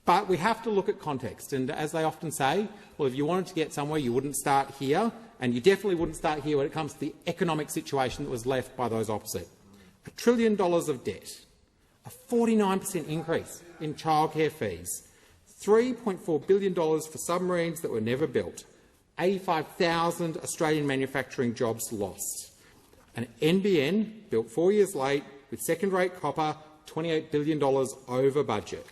But we have to look at context, and as they often say, well, if you wanted to get somewhere, you wouldn't start here, and you definitely wouldn't start here when it comes to the economic situation that was left by those opposite. $1 trillion of debt, a 49% increase in childcare fees, $3.4 billion for submarines that were never built, 85,000 Australian manufacturing jobs lost, an NBN built 4 years late with second-rate copper, $28 billion over budget.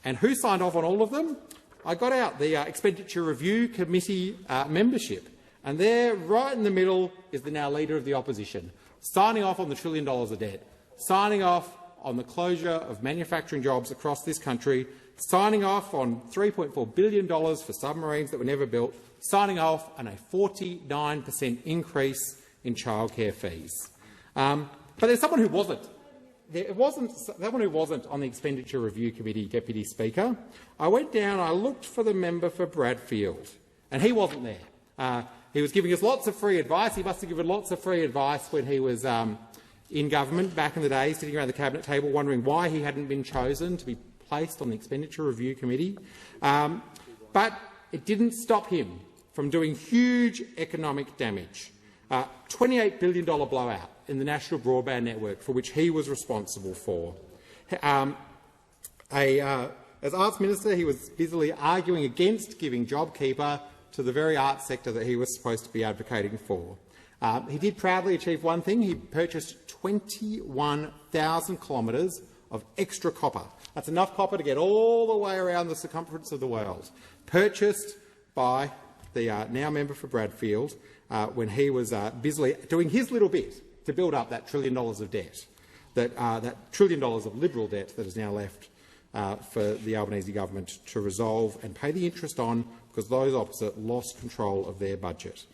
And who signed off on all of them? I got out the Expenditure Review Committee membership, and there, right in the middle, is the now Leader of the Opposition, signing off on the $1 trillion of debt, signing off on the closure of manufacturing jobs across this country, signing off on $3.4 billion for submarines that were never built, signing off on a 49% increase in childcare fees. But there's someone who wasn't. There wasn't someone who wasn't on the Expenditure Review Committee, Deputy Speaker. I went down, I looked for the member for Bradfield, and he wasn't there. He was giving us lots of free advice. He must have given lots of free advice when he was in government back in the day, sitting around the cabinet table wondering why he hadn't been chosen to be placed on the Expenditure Review Committee. But it didn't stop him from doing huge economic damage. $28 billion blowout in the national broadband network, for which he was responsible for. As Arts Minister, he was busily arguing against giving JobKeeper to the very arts sector that he was supposed to be advocating for. He did proudly achieve one thing. He purchased 21,000 kilometres of extra copper. That's enough copper to get all the way around the circumference of the world, purchased by the now member for Bradfield when he was busily doing his little bit to build up that $1 trillion of debt, that $1 trillion of Liberal debt that is now left for the Albanese government to resolve and pay the interest on, because those opposite lost control of their budget.